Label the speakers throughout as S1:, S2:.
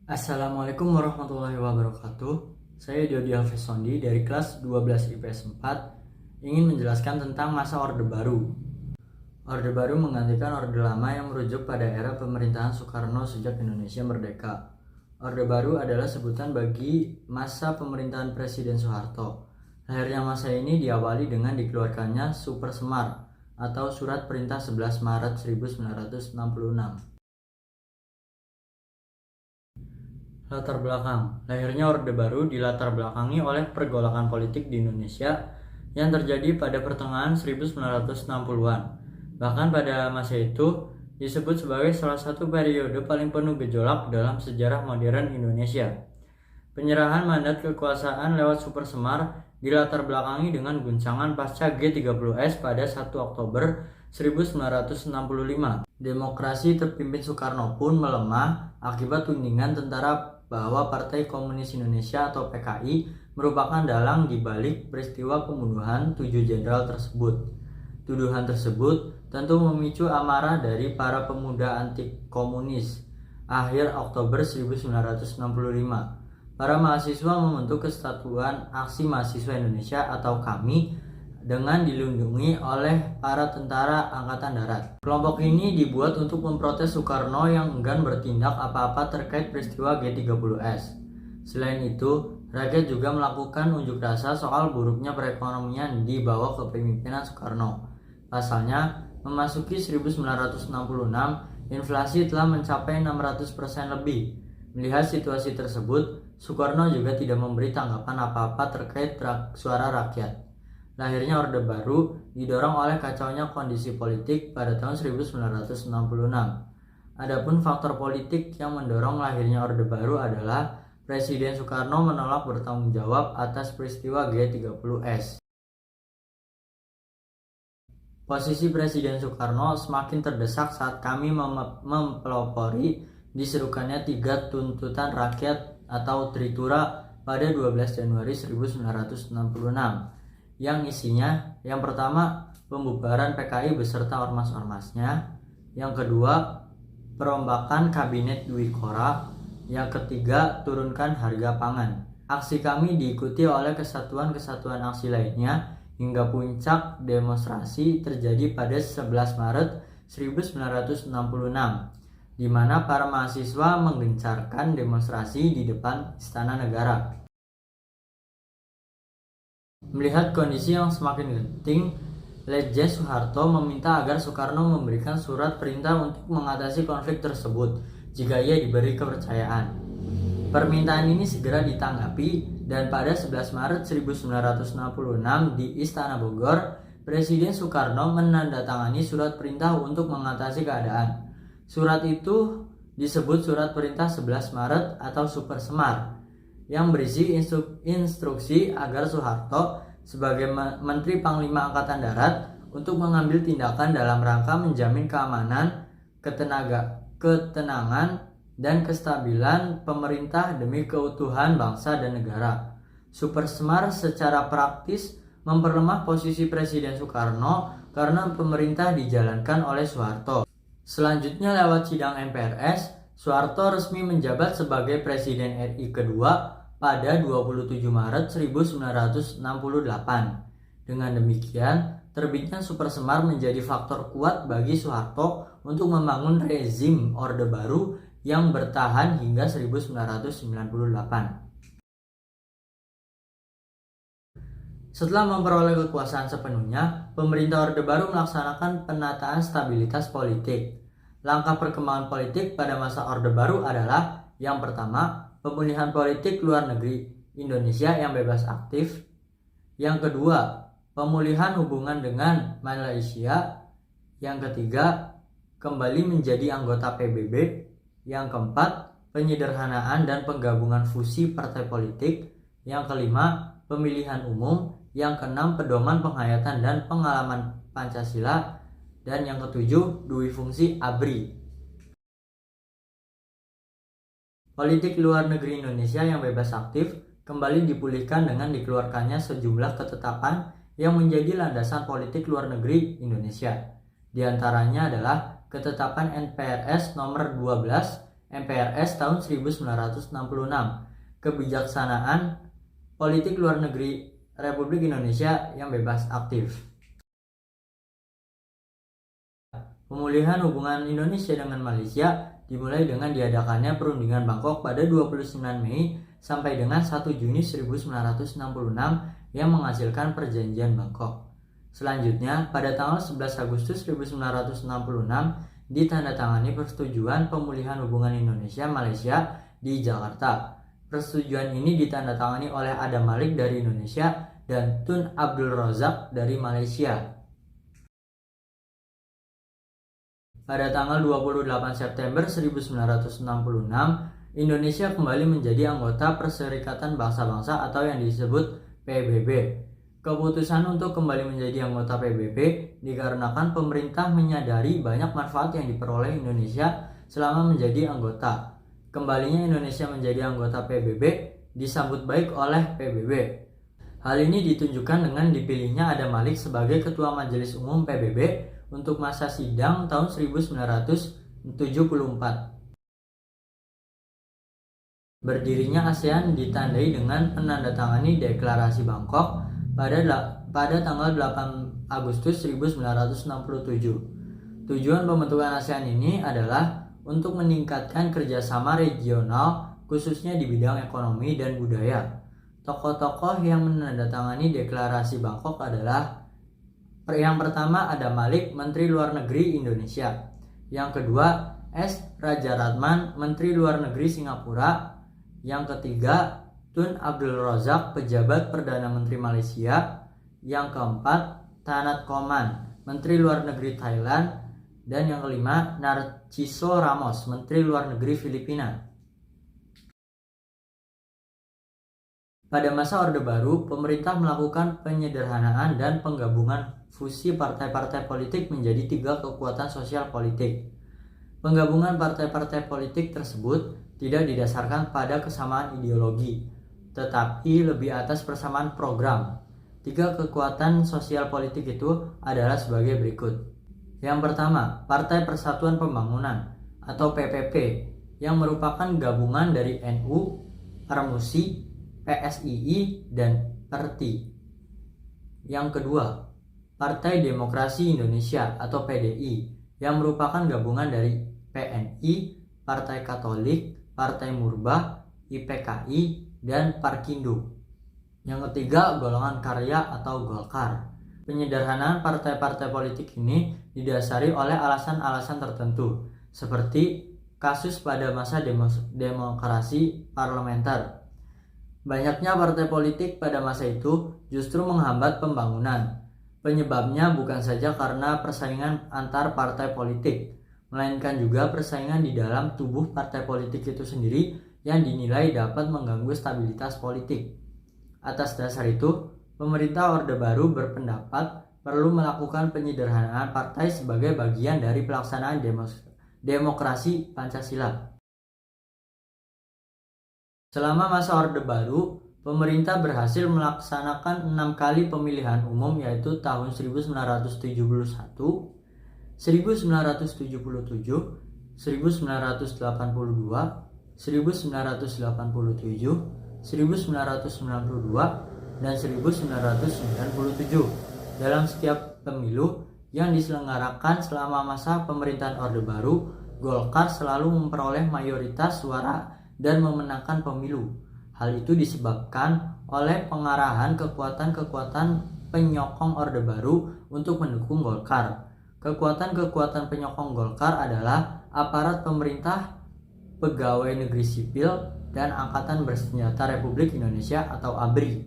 S1: Assalamualaikum warahmatullahi wabarakatuh. Saya Dodi Alvesondi dari kelas 12 IPS 4 ingin menjelaskan tentang masa Orde Baru. Orde Baru menggantikan Orde Lama yang merujuk pada era pemerintahan Soekarno sejak Indonesia merdeka. Orde Baru adalah sebutan bagi masa pemerintahan Presiden Soeharto. Lahirnya masa ini diawali dengan dikeluarkannya Super Semar atau Surat Perintah 11 Maret 1966. Latar belakang. Lahirnya Orde Baru dilatar belakangi oleh pergolakan politik di Indonesia yang terjadi pada pertengahan 1960-an. Bahkan pada masa itu disebut sebagai salah satu periode paling penuh gejolak dalam sejarah modern Indonesia. Penyerahan mandat kekuasaan lewat Super Semar dilatar belakangi dengan guncangan pasca G30S pada 1 Oktober 1965. Demokrasi terpimpin Soekarno pun melemah akibat tudingan tentara bahwa Partai Komunis Indonesia atau PKI merupakan dalang di balik peristiwa pembunuhan 7 jenderal tersebut. Tuduhan tersebut tentu memicu amarah dari para pemuda anti komunis. Akhir Oktober 1965, para mahasiswa membentuk Kesatuan Aksi Mahasiswa Indonesia atau KAMI dengan dilindungi oleh para tentara Angkatan Darat. Kelompok ini dibuat untuk memprotes Soekarno yang enggan bertindak apa-apa terkait peristiwa G30S. Selain itu, rakyat juga melakukan unjuk rasa soal buruknya perekonomian di bawah kepemimpinan Soekarno. Pasalnya, memasuki 1966, inflasi telah mencapai 600% lebih. Melihat situasi tersebut, Soekarno juga tidak memberi tanggapan apa-apa terkait suara rakyat. Lahirnya Orde Baru didorong oleh kacaunya kondisi politik pada tahun 1966. Adapun faktor politik yang mendorong lahirnya Orde Baru adalah Presiden Soekarno menolak bertanggung jawab atas peristiwa G30S. Posisi Presiden Soekarno semakin terdesak saat kami mempelopori diserukannya 3 tuntutan rakyat atau Tritura pada 12 Januari 1966. Yang isinya, yang pertama, pembubaran PKI beserta ormas-ormasnya, yang kedua, perombakan kabinet Dwi Korah, yang ketiga, turunkan harga pangan. Aksi kami diikuti oleh kesatuan-kesatuan aksi lainnya hingga puncak demonstrasi terjadi pada 11 Maret 1966, di mana para mahasiswa menggencarkan demonstrasi di depan Istana Negara. Melihat kondisi yang semakin genting, Letjen Soeharto meminta agar Soekarno memberikan surat perintah untuk mengatasi konflik tersebut jika ia diberi kepercayaan. Permintaan ini segera ditanggapi dan pada 11 Maret 1966 di Istana Bogor, Presiden Soekarno menandatangani surat perintah untuk mengatasi keadaan. Surat itu disebut Surat Perintah 11 Maret atau Super Semar, yang berisi instruksi agar Soeharto sebagai Menteri Panglima Angkatan Darat untuk mengambil tindakan dalam rangka menjamin keamanan, ketenangan, dan kestabilan pemerintah demi keutuhan bangsa dan negara. Super Semar secara praktis memperlemah posisi Presiden Soekarno karena pemerintah dijalankan oleh Soeharto. Selanjutnya lewat sidang MPRS, Soeharto resmi menjabat sebagai Presiden RI kedua pada 27 Maret 1968. Dengan demikian, terbitnya Super Semar menjadi faktor kuat bagi Soeharto untuk membangun rezim Orde Baru yang bertahan hingga 1998. Setelah memperoleh kekuasaan sepenuhnya, pemerintah Orde Baru melaksanakan penataan stabilitas politik. Langkah perkembangan politik pada masa Orde Baru adalah yang pertama, pemulihan politik luar negeri Indonesia yang bebas aktif. Yang kedua, pemulihan hubungan dengan Malaysia. Yang ketiga, kembali menjadi anggota PBB. Yang keempat, penyederhanaan dan penggabungan fusi partai politik. Yang kelima, pemilihan umum. Yang keenam, pedoman penghayatan dan pengalaman Pancasila. Dan yang ketujuh, dui fungsi ABRI. Politik luar negeri Indonesia yang bebas aktif kembali dipulihkan dengan dikeluarkannya sejumlah ketetapan yang menjadi landasan politik luar negeri Indonesia. Di antaranya adalah Ketetapan NPRS nomor 12 MPRS tahun 1966, Kebijaksanaan Politik Luar Negeri Republik Indonesia yang Bebas Aktif. Pemulihan hubungan Indonesia dengan Malaysia dimulai dengan diadakannya Perundingan Bangkok pada 29 Mei sampai dengan 1 Juni 1966 yang menghasilkan Perjanjian Bangkok. Selanjutnya, pada tanggal 11 Agustus 1966 ditandatangani Persetujuan Pemulihan Hubungan Indonesia-Malaysia di Jakarta. Persetujuan ini ditandatangani oleh Adam Malik dari Indonesia dan Tun Abdul Razak dari Malaysia. Pada tanggal 28 September 1966, Indonesia kembali menjadi anggota Perserikatan Bangsa-Bangsa atau yang disebut PBB. Keputusan untuk kembali menjadi anggota PBB dikarenakan pemerintah menyadari banyak manfaat yang diperoleh Indonesia selama menjadi anggota. Kembalinya Indonesia menjadi anggota PBB disambut baik oleh PBB. Hal ini ditunjukkan dengan dipilihnya Adam Malik sebagai Ketua Majelis Umum PBB untuk masa sidang tahun 1974. Berdirinya ASEAN ditandai dengan penandatangani Deklarasi Bangkok pada tanggal 8 Agustus 1967. Tujuan pembentukan ASEAN ini adalah untuk meningkatkan kerjasama regional khususnya di bidang ekonomi dan budaya. Tokoh-tokoh yang menandatangani Deklarasi Bangkok adalah yang pertama Adam Malik, Menteri Luar Negeri Indonesia. Yang kedua S. Raja Ratman, Menteri Luar Negeri Singapura. Yang ketiga Tun Abdul Razak, Pejabat Perdana Menteri Malaysia. Yang keempat Thanat Khoman, Menteri Luar Negeri Thailand. Dan yang kelima, Narciso Ramos, Menteri Luar Negeri Filipina. Pada masa Orde Baru, pemerintah melakukan penyederhanaan dan penggabungan fusi partai-partai politik menjadi 3 kekuatan sosial politik. Penggabungan partai-partai politik tersebut tidak didasarkan pada kesamaan ideologi, tetapi lebih atas persamaan program. 3 kekuatan sosial politik itu adalah sebagai berikut. Yang pertama, Partai Persatuan Pembangunan atau PPP yang merupakan gabungan dari NU, Permusi, PSII, dan PERTI. Yang kedua, Partai Demokrasi Indonesia atau PDI yang merupakan gabungan dari PNI, Partai Katolik, Partai Murbah, IPKI, dan Parkindo. Yang ketiga, Golongan Karya atau Golkar. Penyederhanaan partai-partai politik ini didasari oleh alasan-alasan tertentu, seperti kasus pada masa demokrasi parlementer. Banyaknya partai politik pada masa itu justru menghambat pembangunan. Penyebabnya bukan saja karena persaingan antar partai politik, melainkan juga persaingan di dalam tubuh partai politik itu sendiri yang dinilai dapat mengganggu stabilitas politik. Atas dasar itu, pemerintah Orde Baru berpendapat perlu melakukan penyederhanaan partai sebagai bagian dari pelaksanaan demokrasi Pancasila. Selama masa Orde Baru, pemerintah berhasil melaksanakan 6 kali pemilihan umum, yaitu tahun 1971, 1977, 1982, 1987, 1992, dan 1997. Dalam setiap pemilu yang diselenggarakan selama masa pemerintahan Orde Baru, Golkar selalu memperoleh mayoritas suara dan memenangkan pemilu. Hal itu disebabkan oleh pengarahan kekuatan-kekuatan penyokong Orde Baru untuk mendukung Golkar. Kekuatan-kekuatan penyokong Golkar adalah aparat pemerintah, pegawai negeri sipil, dan Angkatan Bersenjata Republik Indonesia atau ABRI.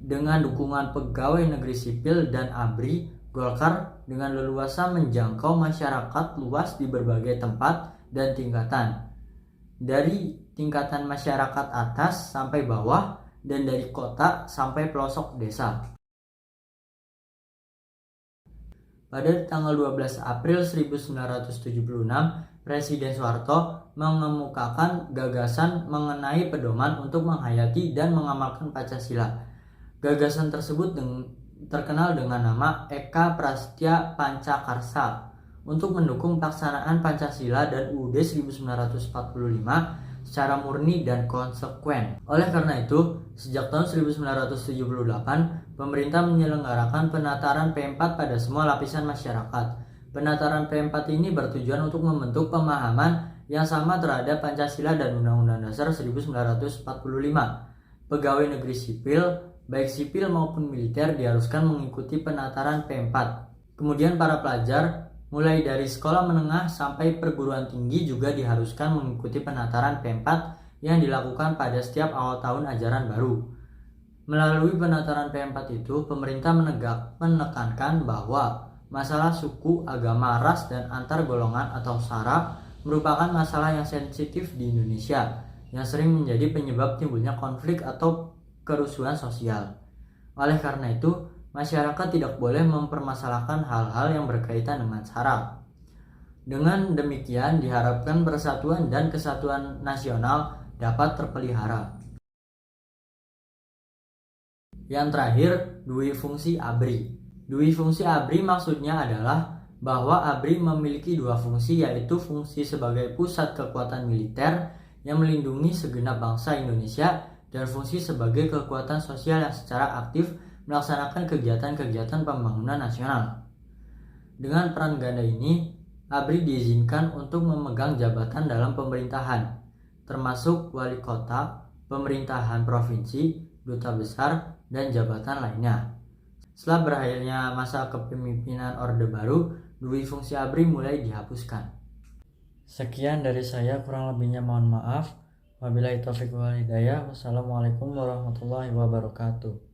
S1: Dengan dukungan pegawai negeri sipil dan ABRI, Golkar dengan leluasa menjangkau masyarakat luas di berbagai tempat dan tingkatan. Dari tingkatan masyarakat atas sampai bawah dan dari kota sampai pelosok desa. Pada tanggal 12 April 1976, Presiden Soeharto mengemukakan gagasan mengenai pedoman untuk menghayati dan mengamalkan Pancasila. Gagasan tersebut terkenal dengan nama Eka Prasetya Pancakarsa untuk mendukung pelaksanaan Pancasila dan UUD 1945 secara murni dan konsekuen. Oleh karena itu, sejak tahun 1978, pemerintah menyelenggarakan penataran P4 pada semua lapisan masyarakat. Penataran P4 ini bertujuan untuk membentuk pemahaman yang sama terhadap Pancasila dan Undang-Undang Dasar 1945. Pegawai negeri sipil, baik sipil maupun militer, diharuskan mengikuti penataran P4. Kemudian para pelajar, mulai dari sekolah menengah sampai perguruan tinggi juga diharuskan mengikuti penataran P4 yang dilakukan pada setiap awal tahun ajaran baru. Melalui penataran P4 itu, pemerintah menekankan bahwa masalah suku, agama, ras, dan antar golongan atau SARA merupakan masalah yang sensitif di Indonesia, yang sering menjadi penyebab timbulnya konflik atau kerusuhan sosial. Oleh karena itu, masyarakat tidak boleh mempermasalahkan hal-hal yang berkaitan dengan SARA. Dengan demikian, diharapkan persatuan dan kesatuan nasional dapat terpelihara. Yang terakhir, dui fungsi ABRI. Dui fungsi ABRI maksudnya adalah bahwa ABRI memiliki dua fungsi, yaitu fungsi sebagai pusat kekuatan militer yang melindungi segenap bangsa Indonesia dan fungsi sebagai kekuatan sosial yang secara aktif melaksanakan kegiatan-kegiatan pembangunan nasional. Dengan peran ganda ini, ABRI diizinkan untuk memegang jabatan dalam pemerintahan, termasuk wali kota, pemerintahan provinsi, duta besar, dan jabatan lainnya. Setelah berakhirnya masa kepemimpinan Orde Baru, dui fungsi ABRI mulai dihapuskan. Sekian dari saya, kurang lebihnya mohon maaf. Wabillahi taufiq wal hidayah. Wassalamualaikum warahmatullahi wabarakatuh.